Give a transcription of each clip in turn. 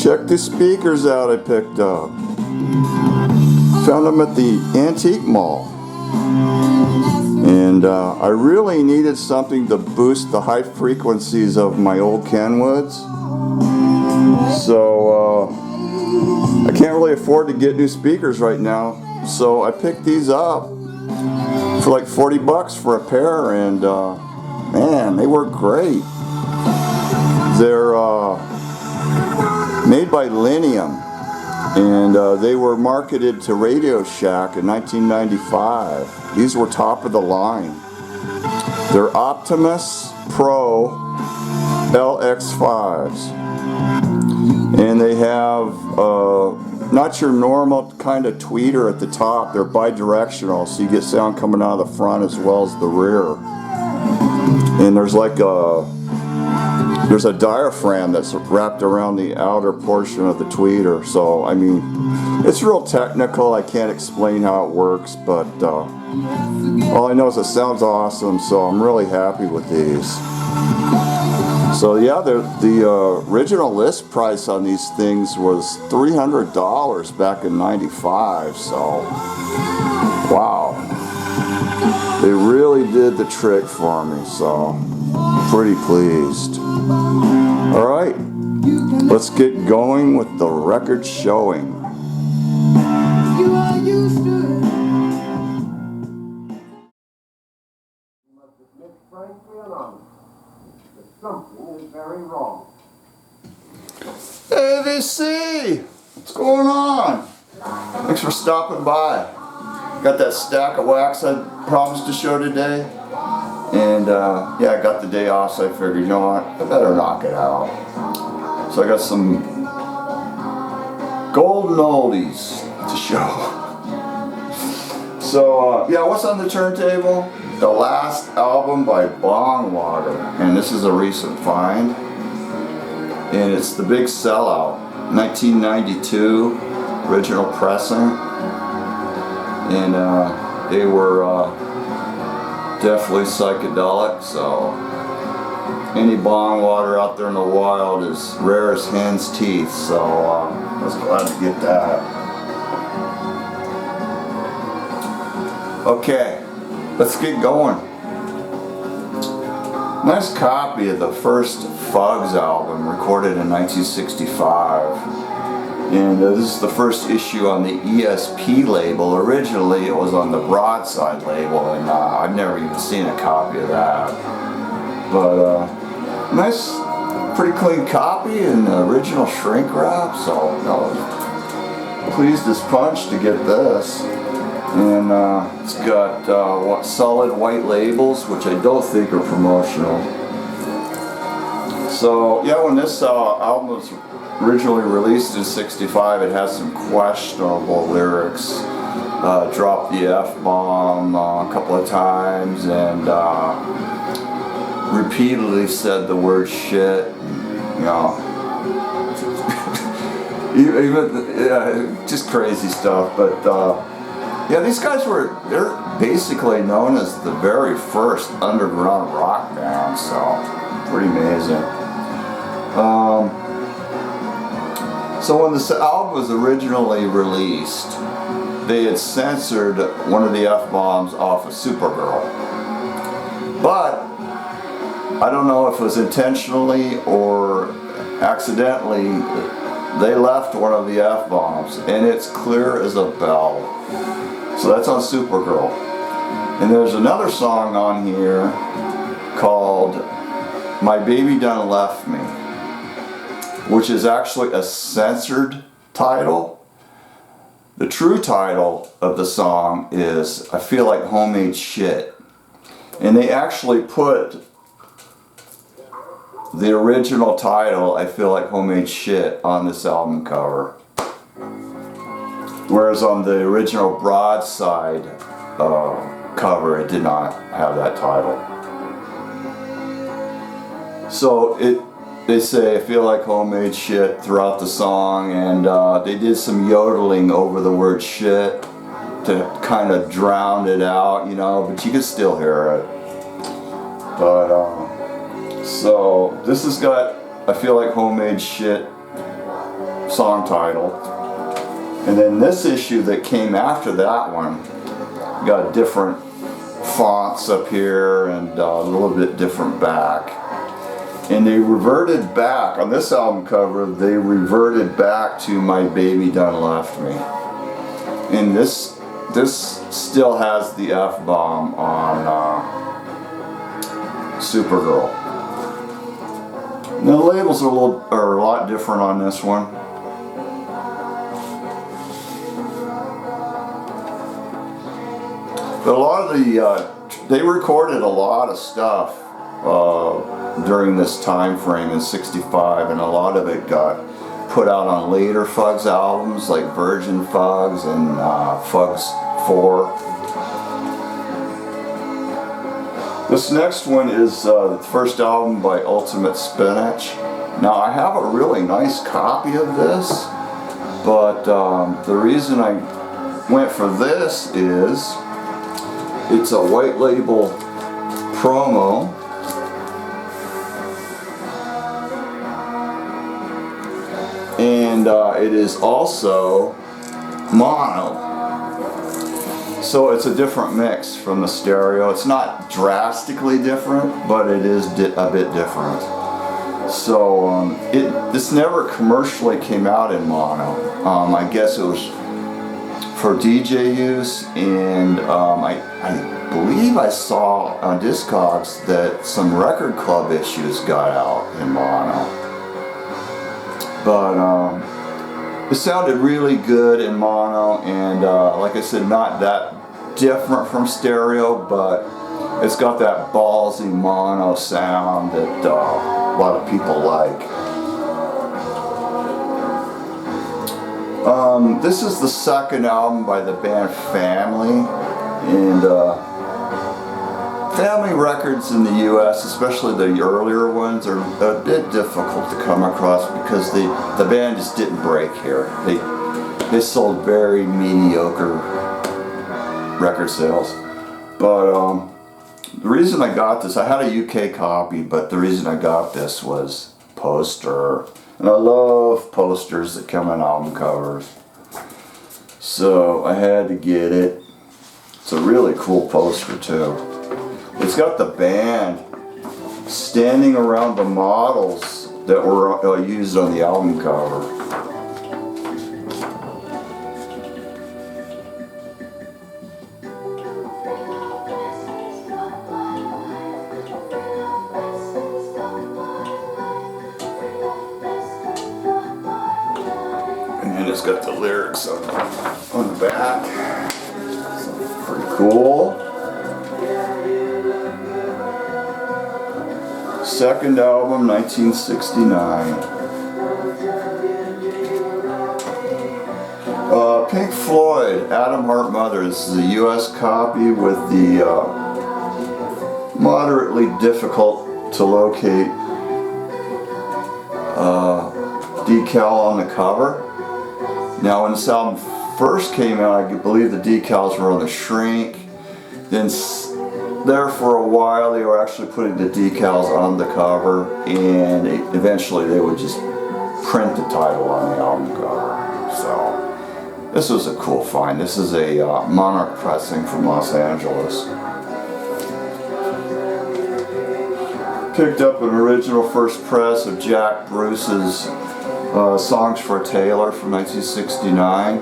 Check these speakers out I picked up. Found them at the antique mall. And I really needed something to boost the high frequencies of my old Kenwoods. So I can't really afford to get new speakers right now. So I picked these up for like 40 bucks for a pair, and man, they work great. They're made by Linium, and they were marketed to Radio Shack in 1995. These were top of the line. They're Optimus Pro LX5s, and they have not your normal kind of tweeter at the top. They're bi-directional, so you get sound coming out of the front as well as the rear. And there's like a diaphragm that's wrapped around the outer portion of the tweeter. So I mean, it's real technical. I can't explain how it works, but all I know is it sounds awesome. So I'm really happy with these. So yeah, the original list price on these things was $300 back in '95. So wow, they really did the trick for me. So pretty pleased. All right, let's get going with the record showing. You are used to it. You must admit frankly and honestly that something is very wrong. Hey VC, what's going on? Thanks for stopping by. Got that stack of wax I promised to show today. And yeah, I got the day off, so I figured, you know what, I better knock it out. So I got some golden oldies to show. So yeah, what's on the turntable? The last album by Bondwater, and this is a recent find. And it's the big sellout, 1992, original pressing. And they were definitely psychedelic, so any Bondwater out there in the wild is rare as hen's teeth, so I was glad to get that. Okay, let's get going. Nice copy of the first Fugs album, recorded in 1965. And this is the first issue on the ESP label. Originally it was on the Broadside label, and I've never even seen a copy of that. But nice, pretty clean copy and original shrink wrap, so pleased as punch to get this. And it's got solid white labels, which I don't think are promotional. So yeah, when this album was originally released in '65, it has some questionable lyrics. Dropped the F-bomb a couple of times, and repeatedly said the word shit. You know, even just crazy stuff. But yeah, these guys they're basically known as the very first underground rock band, so pretty amazing. So when this album was originally released, they had censored one of the F-bombs off of Supergirl. But I don't know if it was intentionally or accidentally, they left one of the F-bombs, and it's clear as a bell. So that's on Supergirl. And there's another song on here called My Baby Done Left Me, which is actually a censored title. The true title of the song is I Feel Like Homemade Shit. And they actually put the original title, I Feel Like Homemade Shit, on this album cover. Whereas on the original Broadside cover, it did not have that title. So they say I feel like homemade shit throughout the song, and they did some yodeling over the word shit to kind of drown it out, you know, but you can still hear it. But so this has got I Feel Like Homemade Shit song title. And then this issue that came after that one got different fonts up here and a little bit different back. And they reverted back, on this album cover, they reverted back to My Baby Done Left Me. And this still has the F-bomb on Supergirl. Now the labels are a lot different on this one. But a lot of they recorded a lot of stuff during this time frame in '65, and a lot of it got put out on later Fugs albums like Virgin Fugs and Fugs 4. This next one is the first album by Ultimate Spinach. Now I have a really nice copy of this, but the reason I went for this is it's a white label promo. And it is also mono. So it's a different mix from the stereo. It's not drastically different, but it is a bit different. So this never commercially came out in mono. I guess it was for DJ use, and I believe I saw on Discogs that some record club issues got out in mono. But it sounded really good in mono, and like I said, not that different from stereo, but it's got that ballsy mono sound that a lot of people like. This is the second album by the band Family, and Family records in the US, especially the earlier ones, are a bit difficult to come across because the band just didn't break here. They sold very mediocre record sales. But the reason I got this, I had a UK copy, but the reason I got this was poster. And I love posters that come in album covers. So I had to get it. It's a really cool poster too. It's got the band standing around the models that were used on the album cover. And it's got the lyrics on the back. So pretty cool. Second album, 1969. Pink Floyd, Adam Hart Mother. This is a US copy with the moderately difficult to locate decal on the cover. Now when this album first came out, I believe the decals were on the shrink. Then there for a while they were actually putting the decals on the cover, and eventually they would just print the title on the album cover. So this was a cool find. This is a Monarch pressing from Los Angeles. Picked up an original first press of Jack Bruce's Songs for a Tailor from 1969.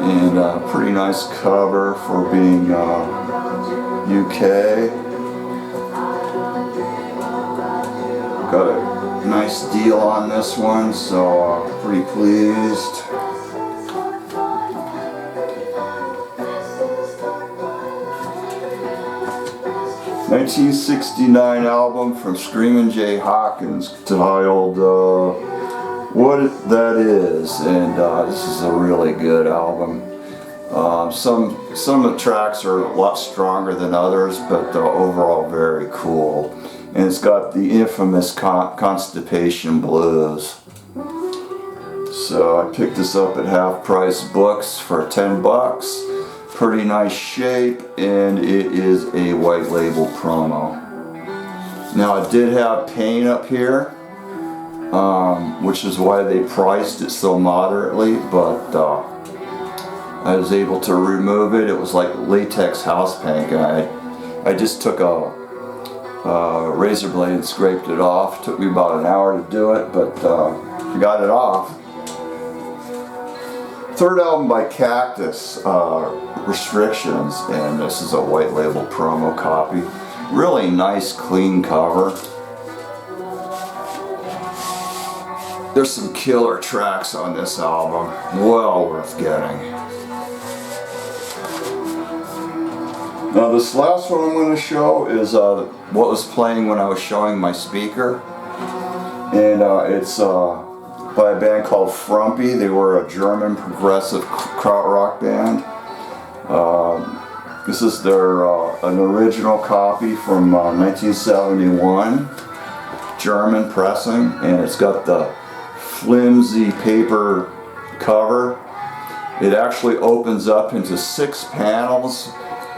And a pretty nice cover for being UK. Got a nice deal on this one, so pretty pleased. '69 album from Screamin Jay Hawkins titled What That Is, and this is a really good album. Some of the tracks are a lot stronger than others, but they're overall very cool. And it's got the infamous Constipation Blues. So I picked this up at Half Price Books for $10. Pretty nice shape, and it is a white label promo. Now I did have paint up here, which is why they priced it so moderately, but I was able to remove it. It was like latex house paint, and I just took a razor blade and scraped it off. It took me about an hour to do it, but I got it off. Third album by Cactus, Restrictions, and this is a white label promo copy. Really nice, clean cover. There's some killer tracks on this album, well worth getting. Now this last one I'm going to show is what was playing when I was showing my speaker, and it's by a band called Frumpy. They were a German progressive krautrock band. This is their an original copy from 1971, German pressing, and it's got the flimsy paper cover. It actually opens up into 6 panels.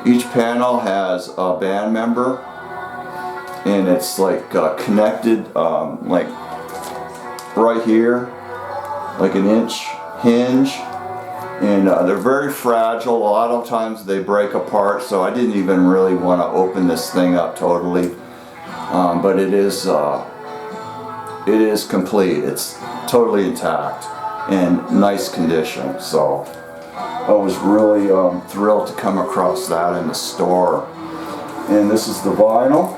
Each panel has a band member, and it's like connected like right here, like an inch hinge, and they're very fragile. A lot of times they break apart, so I didn't even really want to open this thing up totally, but it is complete. It's totally intact and nice condition, so I was really thrilled to come across that in the store. And this is the vinyl.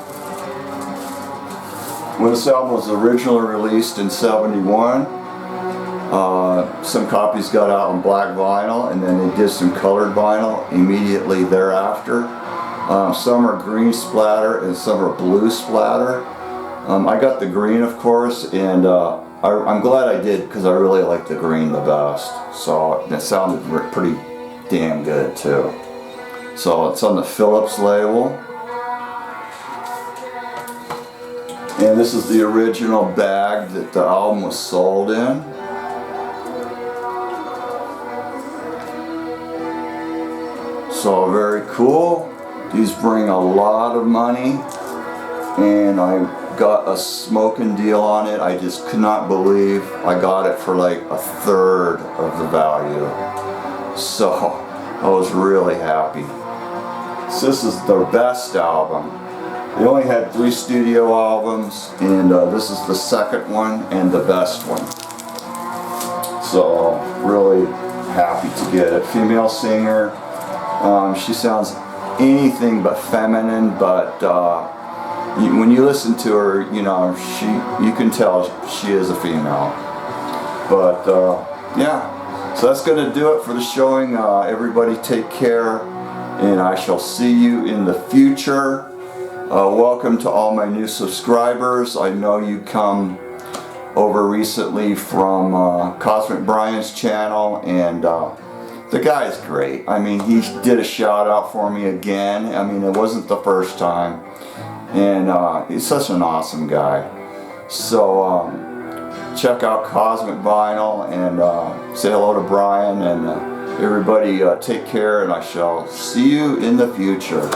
When this album was originally released in '71, some copies got out in black vinyl, and then they did some colored vinyl immediately thereafter. Some are green splatter and some are blue splatter. I got the green, of course, and I'm glad I did, because I really like the green the best. So it sounded pretty damn good too. So it's on the Philips label. And this is the original bag that the album was sold in. So very cool. These bring a lot of money, and I got a smoking deal on it. I just could not believe I got it for like a third of the value. So I was really happy. So this is their best album. They only had 3 studio albums, and this is the second one and the best one. So really happy to get it. Female singer. She sounds anything but feminine, but when you listen to her, you know, you can tell she is a female. But yeah, so that's going to do it for the showing. Everybody take care, and I shall see you in the future. Welcome to all my new subscribers. I know you come over recently from Cosmic Brian's channel, and the guy's great. I mean, he did a shout out for me again. I mean, it wasn't the first time. And he's such an awesome guy. So check out Cosmic Vinyl, and say hello to Brian, and everybody take care, and I shall see you in the future.